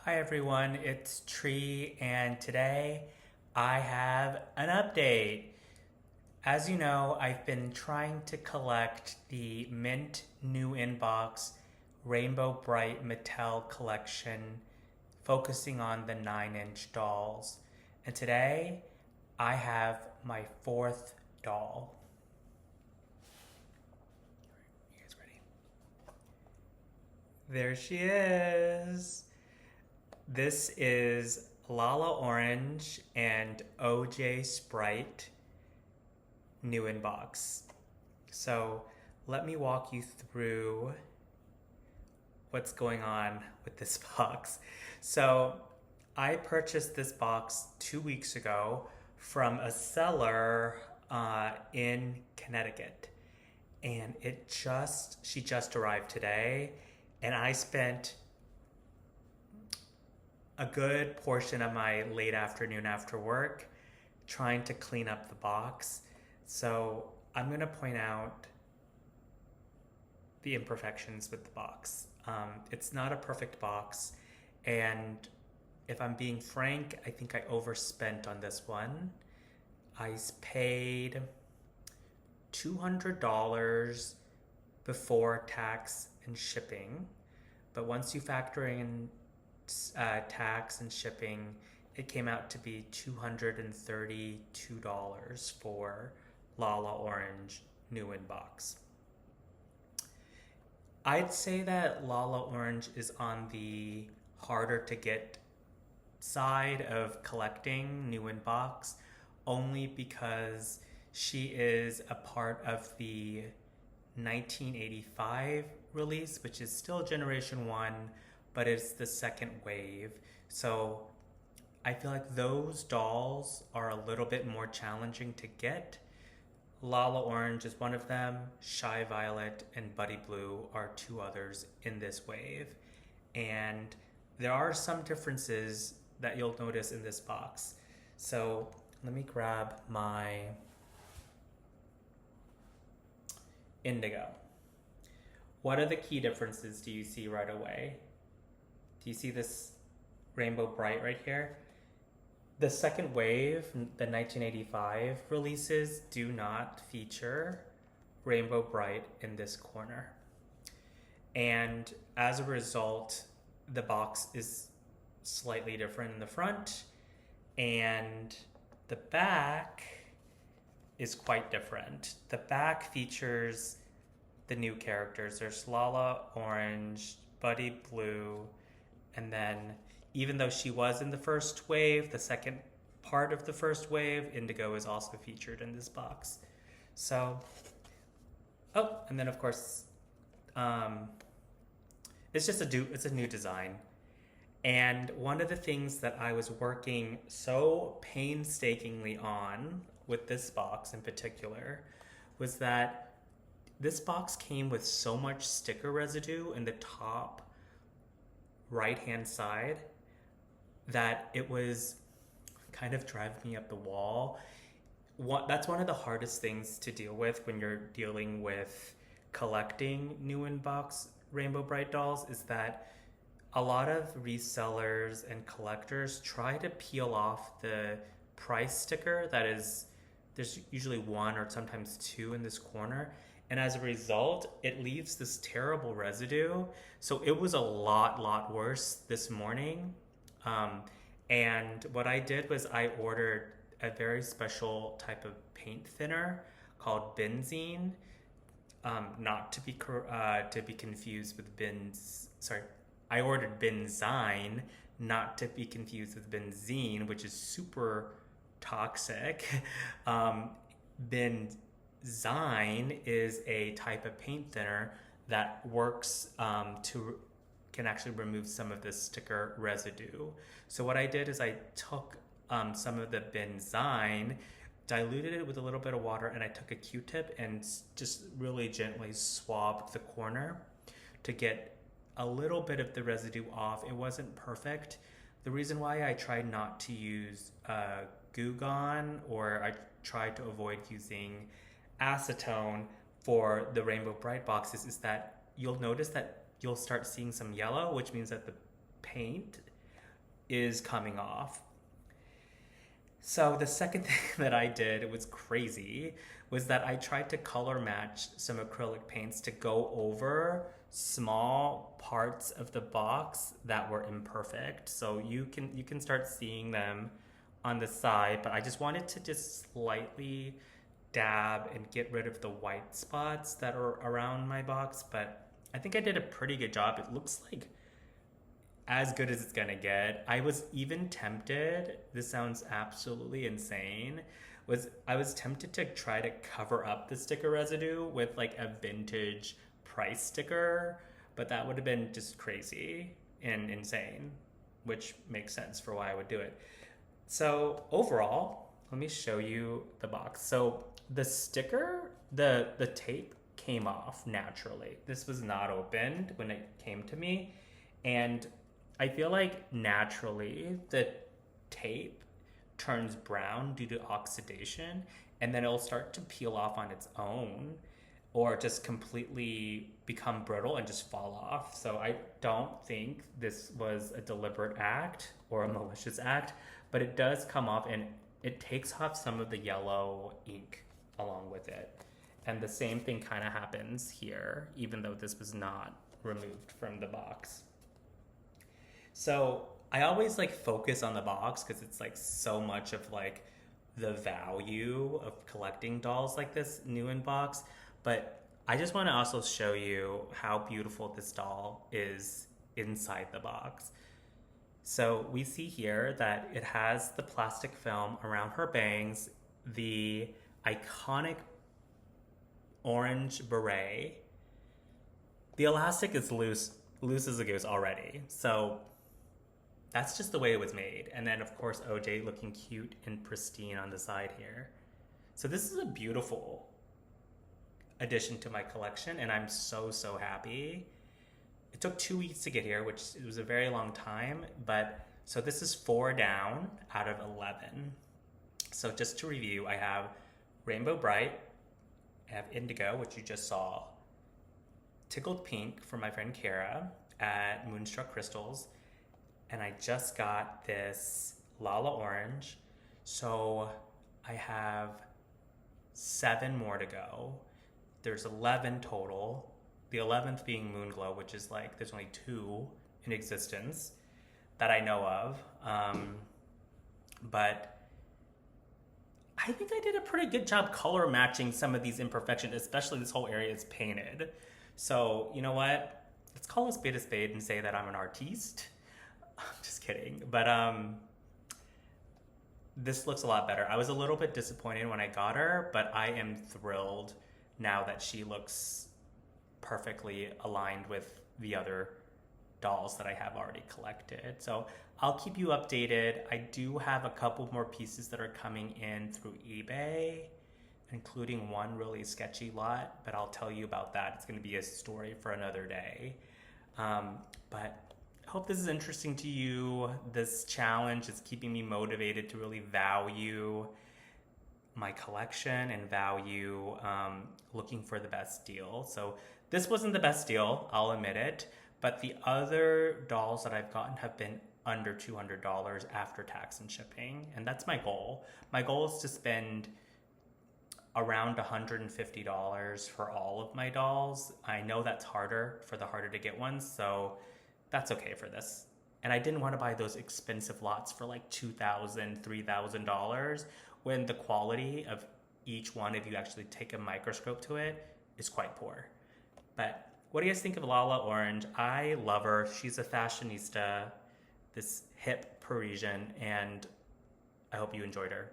Hi everyone, it's Tree, and today I have an update. As you know, I've been trying to collect the mint new inbox Rainbow Brite Mattel collection, focusing on the 9-inch dolls. And today I have my fourth doll. You guys ready? There she is. This is Lala Orange and OJ Sprite new inbox. So let me walk you through what's going on with this box. So I purchased this box 2 weeks ago from a seller in Connecticut, and she just arrived today, and I spent a good portion of my late afternoon after work trying to clean up the box. So I'm going to point out the imperfections with the box. It's not a perfect box, and if I'm being frank, I think I overspent on this one. I paid $200 before tax and shipping, but once you factor in tax and shipping, it came out to be $232 for Lala Orange new inbox. I'd say that Lala Orange is on the harder to get side of collecting new inbox, only because she is a part of the 1985 release, which is still Generation 1, but it's the second wave. So I feel like those dolls are a little bit more challenging to get. Lala Orange is one of them, Shy Violet and Buddy Blue are two others in this wave. And there are some differences that you'll notice in this box. So let me grab my indigo. What are the key differences do you see right away? Do you see this Rainbow Brite right here? The second wave, the 1985 releases, do not feature Rainbow Brite in this corner. And as a result, the box is slightly different in the front, and the back is quite different. The back features the new characters. There's Lala Orange, Buddy Blue, and then even though she was in the first wave, the second part of the first wave, Indigo is also featured in this box. So, oh, and then of course, it's a new design. And one of the things that I was working so painstakingly on with this box in particular was that this box came with so much sticker residue in the top right hand side that it was kind of driving me up the wall. That's one of the hardest things to deal with when you're dealing with collecting new inbox Rainbow Brite dolls, is that a lot of resellers and collectors try to peel off the price sticker that is, there's usually one or sometimes two in this corner, and as a result it leaves this terrible residue. So it was a lot worse this morning. And what I did was I ordered a very special type of paint thinner called benzene, not to be confused with I ordered benzine, not to be confused with benzene, which is super toxic. Benzine is a type of paint thinner that works can actually remove some of the sticker residue. So what I did is I took some of the benzine, diluted it with a little bit of water, and I took a Q-tip and just really gently swabbed the corner to get a little bit of the residue off. It wasn't perfect. The reason why I tried not to use Goo Gone, or I tried to avoid using acetone for the Rainbow Brite boxes, is that you'll notice that you'll start seeing some yellow, which means that the paint is coming off. So the second thing that I did, it was crazy, was that I tried to color match some acrylic paints to go over small parts of the box that were imperfect. So you can start seeing them on the side, but I just wanted to just slightly dab and get rid of the white spots that are around my box, but I think I did a pretty good job. It looks like as good as it's gonna get. I was even tempted, this sounds absolutely insane, I was tempted to try to cover up the sticker residue with like a vintage price sticker, but that would have been just crazy and insane, which makes sense for why I would do it. So overall, let me show you the box. So the sticker, the tape came off naturally. This was not opened when it came to me, and I feel like naturally the tape turns brown due to oxidation, and then it'll start to peel off on its own or just completely become brittle and just fall off. So I don't think this was a deliberate act or a malicious act, but it does come off and it takes off some of the yellow ink along with it. And the same thing kind of happens here, even though this was not removed from the box. So I always like focus on the box because it's like so much of like the value of collecting dolls like this new in box. But I just want to also show you how beautiful this doll is inside the box. So we see here that it has the plastic film around her bangs, the iconic orange beret. The elastic is loose as a goose already. So that's just the way it was made. And then of course OJ looking cute and pristine on the side here. So this is a beautiful addition to my collection, and I'm so happy. It took 2 weeks to get here, which it was a very long time, but so this is 4 down out of 11. So just to review, I have Rainbow Brite, I have Indigo, which you just saw, Tickled Pink from my friend Kara at Moonstruck Crystals, and I just got this Lala Orange. So I have 7 more to go. There's 11 total. The 11th being Moonglow, which is like, there's only 2 in existence that I know of. But I think I did a pretty good job color matching some of these imperfections, especially this whole area is painted. So, you know what? Let's call a spade and say that I'm an artiste. I'm just kidding. But this looks a lot better. I was a little bit disappointed when I got her, but I am thrilled now that she looks perfectly aligned with the other dolls that I have already collected. So I'll keep you updated. I do have a couple more pieces that are coming in through eBay, including one really sketchy lot, but I'll tell you about that. It's going to be a story for another day. But I hope this is interesting to you. This challenge is keeping me motivated to really value my collection and value looking for the best deal. So this wasn't the best deal, I'll admit it, but the other dolls that I've gotten have been under $200 after tax and shipping, and that's my goal. My goal is to spend around $150 for all of my dolls. I know that's harder for the harder to get ones, so that's okay for this. And I didn't want to buy those expensive lots for like $2,000, $3,000 when the quality of each one, if you actually take a microscope to it, is quite poor. But what do you guys think of Lala Orange? I love her. She's a fashionista, this hip Parisian, and I hope you enjoyed her.